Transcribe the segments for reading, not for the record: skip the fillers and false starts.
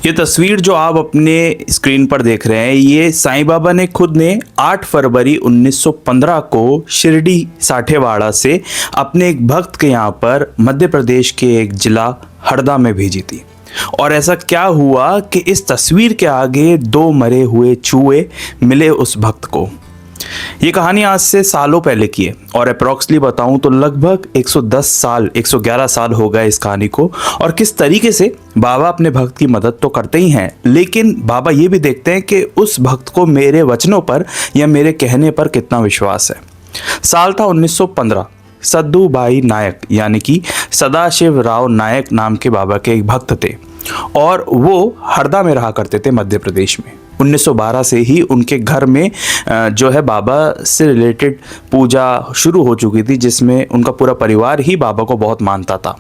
ये तस्वीर जो आप अपने स्क्रीन पर देख रहे हैं, ये साईं बाबा ने खुद ने 8 फरवरी 1915 को शिरडी साठेवाड़ा से अपने एक भक्त के यहाँ पर मध्य प्रदेश के एक जिला हरदा में भेजी थी। और ऐसा क्या हुआ कि इस तस्वीर के आगे 2 मरे हुए चूहे मिले उस भक्त को। ये कहानी आज से सालों पहले की है और अप्रॉक्सली बताऊं तो लगभग 110 साल 111 साल हो गए इस कहानी को। और किस तरीके से बाबा अपने भक्त की मदद तो करते ही हैं, लेकिन बाबा ये भी देखते हैं कि उस भक्त को मेरे वचनों पर या मेरे कहने पर कितना विश्वास है। साल था 1915। सद्दू भाई नायक यानी कि सदाशिव राव नायक नाम के बाबा के एक भक्त थे और वो हरदा में रहा करते थे मध्य प्रदेश में। 1912 से ही उनके घर में जो है बाबा से रिलेटेड पूजा शुरू हो चुकी थी, जिसमें उनका पूरा परिवार ही बाबा को बहुत मानता था।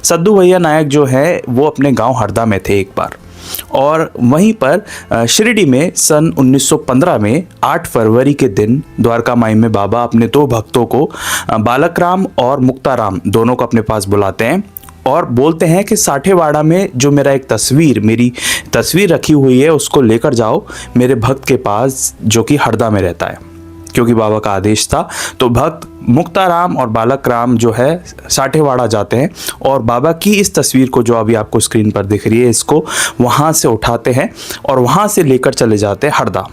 सद्दू भैया नायक जो है वो अपने गांव हरदा में थे एक बार, और वहीं पर शिरडी में सन 1915 में 8 फरवरी के दिन द्वारका माई में बाबा अपने 2 भक्तों को बालकराम और मुक्ताराम दोनों को अपने पास बुलाते हैं और बोलते हैं कि साठेवाड़ा में जो मेरी तस्वीर रखी हुई है उसको लेकर जाओ मेरे भक्त के पास जो कि हरदा में रहता है। क्योंकि बाबा का आदेश था तो भक्त मुक्ताराम और बालकराम जो है साठेवाड़ा जाते हैं और बाबा की इस तस्वीर को जो अभी आपको स्क्रीन पर दिख रही है इसको वहाँ से उठाते हैं और वहाँ से लेकर चले जाते हैं हरदा।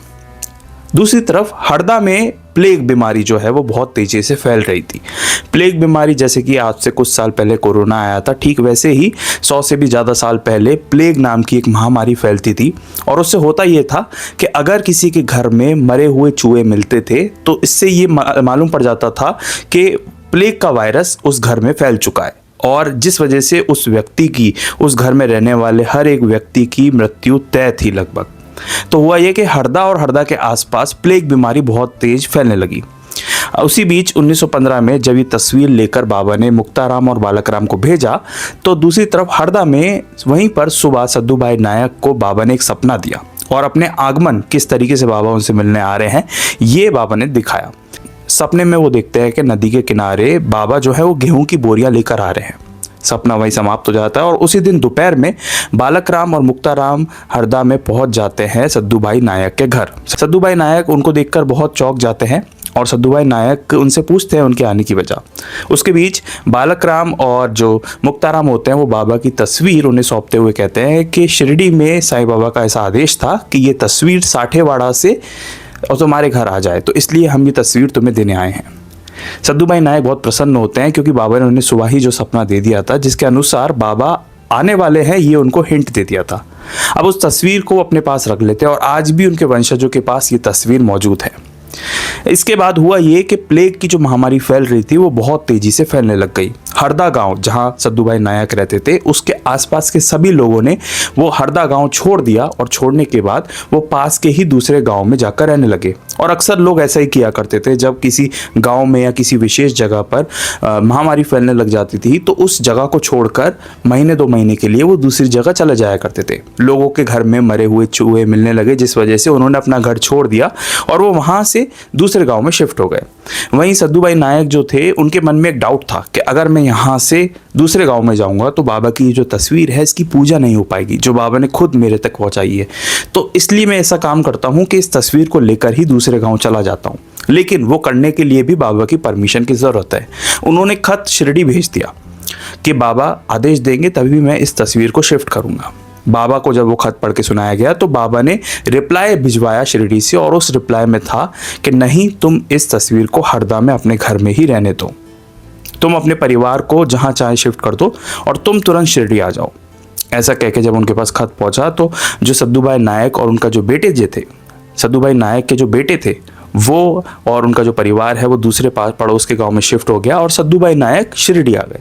दूसरी तरफ हरदा में प्लेग बीमारी जो है वो बहुत तेज़ी से फैल रही थी। प्लेग बीमारी जैसे कि आज से कुछ साल पहले कोरोना आया था, ठीक वैसे ही 100 से भी ज़्यादा साल पहले प्लेग नाम की एक महामारी फैलती थी। और उससे होता ये था कि अगर किसी के घर में मरे हुए चूहे मिलते थे तो इससे ये मालूम पड़ जाता था कि प्लेग का वायरस उस घर में फैल चुका है, और जिस वजह से उस घर में रहने वाले हर एक व्यक्ति की मृत्यु तय थी लगभग। तो हुआ ये कि हरदा और हरदा के आसपास प्लेग बीमारी बहुत तेज फैलने लगी। उसी बीच 1915 में जब ये तस्वीर लेकर बाबा ने मुक्ताराम और बालकराम को भेजा तो दूसरी तरफ हरदा में वहीं पर सुबह सद्दू भाई नायक को बाबा ने एक सपना दिया और अपने आगमन किस तरीके से बाबा उनसे मिलने आ रहे हैं ये बाबा ने दिखाया। सपने में वो देखते हैं कि नदी के किनारे बाबा जो है वो गेहूं की बोरियां लेकर आ रहे हैं। सपना वही समाप्त हो जाता है और उसी दिन दोपहर में बालकराम और मुक्ताराम हरदा में पहुंच जाते हैं सद्दू भाई नायक के घर। सद्दू भाई नायक उनको देखकर बहुत चौंक जाते हैं और सद्दू भाई नायक उनसे पूछते हैं उनके आने की वजह। उसके बीच बालकराम और जो मुक्ताराम होते हैं वो बाबा की तस्वीर उन्हें सौंपते हुए कहते हैं कि शिरडी में साईं बाबा का ऐसा आदेश था कि ये तस्वीर साठेवाड़ा से और तुम्हारे घर आ जाए, तो इसलिए हम ये तस्वीर तुम्हें देने आए हैं। सद्दू भाई नायक बहुत प्रसन्न होते हैं क्योंकि बाबा ने उन्हें सुबह ही जो सपना दे दिया था जिसके अनुसार बाबा आने वाले हैं ये उनको हिंट दे दिया था। अब उस तस्वीर को अपने पास रख लेते हैं और आज भी उनके वंशजों के पास ये तस्वीर मौजूद है। इसके बाद हुआ ये कि प्लेग की जो महामारी फैल रही थी वो बहुत तेजी से फैलने लग गई। हरदा गांव जहां सद्दू भाई नायक रहते थे उसके आसपास के सभी लोगों ने वो हरदा गांव छोड़ दिया और छोड़ने के बाद वो पास के ही दूसरे गांव में जाकर रहने लगे। और अक्सर लोग ऐसा ही किया करते थे, जब किसी गांव में या किसी विशेष जगह पर महामारी फैलने लग जाती थी तो उस जगह को छोड़कर महीने 2 महीने के लिए वो दूसरी जगह चले जाया करते थे। लोगों के घर में मरे हुए चूहे मिलने लगे जिस वजह से उन्होंने अपना घर छोड़ दिया और वो वहाँ से दूसरे गांव में शिफ्ट हो गए। वहीं सद्दू भाई नायक जो थे उनके मन में एक डाउट था कि अगर मैं यहाँ से दूसरे गांव में जाऊंगा तो बाबा की जो तस्वीर है इसकी पूजा नहीं हो पाएगी जो बाबा ने खुद मेरे तक पहुंचाई है। तो इसलिए मैं ऐसा काम करता हूँ कि इस तस्वीर को लेकर ही दूसरे गांव चला जाता हूँ, लेकिन वो करने के लिए भी बाबा की परमिशन की ज़रूरत है। उन्होंने खत शिरडी भेज दिया कि बाबा आदेश देंगे तभी मैं इस तस्वीर को शिफ्ट करूँगा। बाबा को जब वो खत पढ़ के सुनाया गया तो बाबा ने रिप्लाई भिजवाया शिरडी से और उस रिप्लाई में था कि नहीं, तुम इस तस्वीर को हरदा में अपने घर में ही रहने दो, तुम अपने परिवार को जहाँ चाहे शिफ्ट कर दो और तुम तुरंत शिरडी आ जाओ। ऐसा कह के जब उनके पास खत पहुँचा तो जो सद्दू भाई नायक और उनका जो बेटे जो थे, सद्दू भाई नायक के जो बेटे थे वो और उनका जो परिवार है वो दूसरे पास पड़ोस के गांव में शिफ्ट हो गया और सद्दू भाई नायक शिरडी आ गए।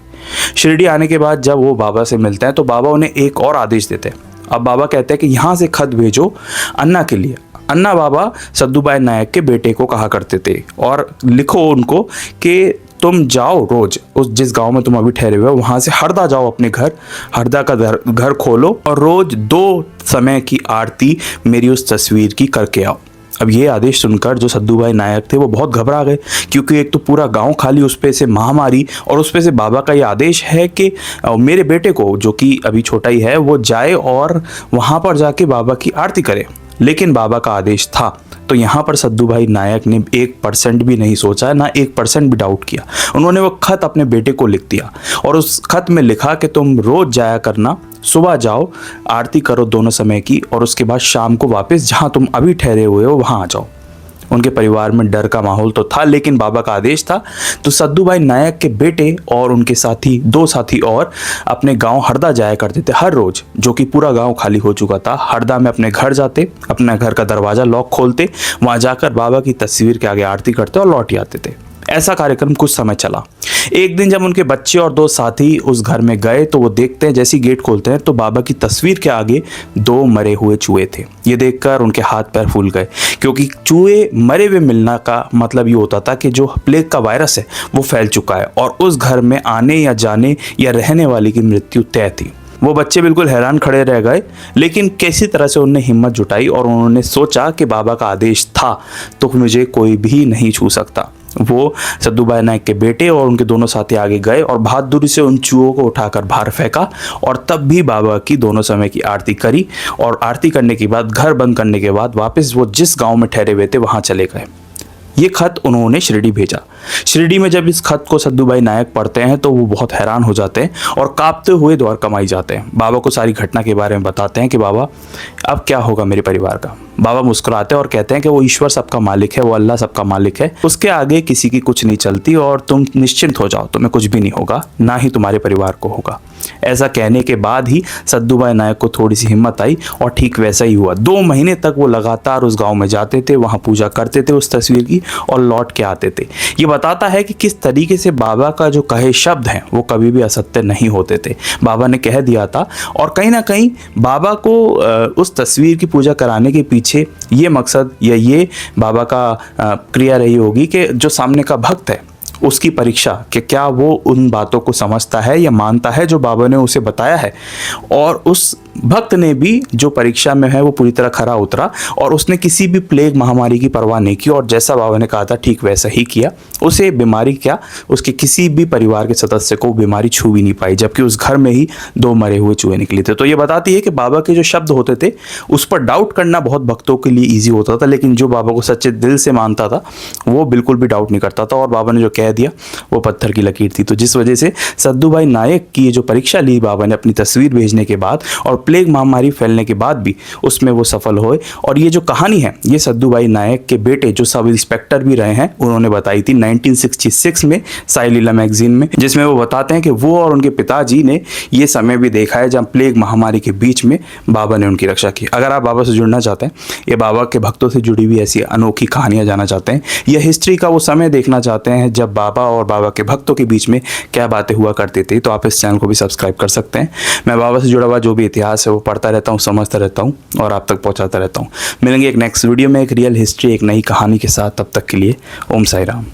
शिरडी आने के बाद जब वो बाबा से मिलते हैं तो बाबा उन्हें एक और आदेश देते हैं। अब बाबा कहते हैं कि यहाँ से खत भेजो अन्ना के लिए। अन्ना बाबा सद्दू भाई नायक के बेटे को कहा करते थे और लिखो उनको कि तुम जाओ रोज उस जिस गांव में तुम अभी ठहरे हुए हो वहाँ से हरदा जाओ अपने घर, हरदा का घर खोलो और रोज 2 समय की आरती मेरी उस तस्वीर की करके आओ। अब ये आदेश सुनकर जो सद्दू भाई नायक थे वो बहुत घबरा गए, क्योंकि एक तो पूरा गांव खाली, उस पे से महामारी, और उस पे से बाबा का ये आदेश है कि मेरे बेटे को, जो कि अभी छोटा ही है, वो जाए और वहाँ पर जाके बाबा की आरती करे। लेकिन बाबा का आदेश था, तो यहाँ पर सद्दू भाई नायक ने 1% भी नहीं सोचा, ना 1% भी डाउट किया। उन्होंने वो खत अपने बेटे को लिख दिया और उस खत में लिखा कि तुम रोज जाया करना, सुबह जाओ, आरती करो दोनों समय की, और उसके बाद शाम को वापस जहाँ तुम अभी ठहरे हुए हो वहाँ आ जाओ। उनके परिवार में डर का माहौल तो था, लेकिन बाबा का आदेश था, तो सद्दू भाई नायक के बेटे और उनके साथी, 2 साथी और अपने गांव हरदा जाया करते थे हर रोज, जो कि पूरा गांव खाली हो चुका था। हरदा में अपने घर जाते, अपने घर का दरवाजा लॉक खोलते, वहां जाकर बाबा की तस्वीर के आगे आरती करते और लौट आते थे। ऐसा कार्यक्रम कुछ समय चला। एक दिन जब उनके बच्चे और 2 साथी उस घर में गए तो वो देखते हैं, जैसे गेट खोलते हैं तो बाबा की तस्वीर के आगे 2 मरे हुए चूहे थे। ये देखकर उनके हाथ पैर फूल गए, क्योंकि चूहे मरे हुए मिलना का मतलब ये होता था कि जो प्लेग का वायरस है वो फैल चुका है और उस घर में आने या जाने या रहने वाले की मृत्यु तय थी। वो बच्चे बिल्कुल हैरान खड़े रह गए, लेकिन किसी तरह से उन्होंने हिम्मत जुटाई और उन्होंने सोचा कि बाबा का आदेश था तो मुझे कोई भी नहीं छू सकता। वो सद्दू भाई नायक के बेटे और उनके दोनों साथी आगे गए और बहादुरी से उन चूहों को उठाकर बाहर फेंका, और तब भी बाबा की दोनों समय की आरती करी, और आरती करने के बाद, घर बंद करने के बाद, वापस वो जिस गांव में ठहरे हुए थे वहां चले गए। ये खत उन्होंने शिरडी भेजा। शिरडी में जब इस खत को सद्दू भाई नायक पढ़ते हैं तो वो बहुत हैरान हो जाते हैं और कांपते हुए द्वारका माई जाते हैं। बाबा को सारी घटना के बारे में बताते हैं कि बाबा अब क्या होगा मेरे परिवार का। बाबा मुस्कुराते हैं और कहते हैं कि वो ईश्वर सबका मालिक है, वो अल्लाह सबका मालिक है, उसके आगे किसी की कुछ नहीं चलती, और तुम निश्चिंत हो जाओ, तुम्हें कुछ भी नहीं होगा, ना ही तुम्हारे परिवार को होगा। ऐसा कहने के बाद ही सद्दू भाई नायक को थोड़ी सी हिम्मत आई और ठीक वैसा ही हुआ। 2 महीने तक वो लगातार उस गांव में जाते थे, वहां पूजा करते थे उस तस्वीर की और लौट के आते थे। ये बताता है कि किस तरीके से बाबा का जो कहे शब्द हैं वो कभी भी असत्य नहीं होते थे। बाबा ने कह दिया था, और कहीं ना कहीं बाबा को उस तस्वीर की पूजा कराने के पीछे ये मकसद या ये बाबा का क्रिया रही होगी कि जो सामने का भक्त है उसकी परीक्षा कि क्या वो उन बातों को समझता है या मानता है जो बाबा ने उसे बताया है, और उस भक्त ने भी जो परीक्षा में है वो पूरी तरह खरा उतरा और उसने किसी भी प्लेग महामारी की परवाह नहीं की, और जैसा बाबा ने कहा था ठीक वैसा ही किया। उसे बीमारी क्या, उसके किसी भी परिवार के सदस्य को बीमारी छू भी नहीं पाई, जबकि उस घर में ही 2 मरे हुए चूहे निकले थे। तो ये बताती है कि बाबा के जो शब्द होते थे उस पर डाउट करना बहुत भक्तों के लिए ईजी होता था, लेकिन जो बाबा को सच्चे दिल से मानता था वो बिल्कुल भी डाउट नहीं करता था, और बाबा ने जो कह दिया वो पत्थर की लकीर थी। तो जिस वजह से सद्दू भाई नायक की जो परीक्षा ली बाबा ने अपनी तस्वीर भेजने के बाद और प्लेग महामारी फैलने के बाद भी, उसमें वो सफल हुए। और ये जो कहानी है ये सद्दू भाई नायक के बेटे जो सब इंस्पेक्टर भी रहे हैं उन्होंने बताई थी 1966 में साई लीला मैगजीन में, जिसमें वो बताते हैं कि वो और उनके पिताजी ने ये समय भी देखा है जब प्लेग महामारी के बीच में बाबा ने उनकी रक्षा की। अगर आप बाबा से जुड़ना चाहते हैं, ये बाबा के भक्तों से जुड़ी हुई ऐसी अनोखी कहानियां जानना चाहते हैं, या हिस्ट्री का वो समय देखना चाहते हैं जब बाबा और बाबा के भक्तों के बीच में क्या बातें हुआ करती थी, तो आप इस चैनल को भी सब्सक्राइब कर सकते हैं। मैं बाबा से जुड़ा हुआ जो भी इतिहास है वो पढ़ता रहता हूँ, समझता रहता हूँ और आप तक पहुँचाता रहता हूँ। मिलेंगे एक नेक्स्ट वीडियो में एक रियल हिस्ट्री, एक नई कहानी के साथ। तब तक के लिए ओम साई राम।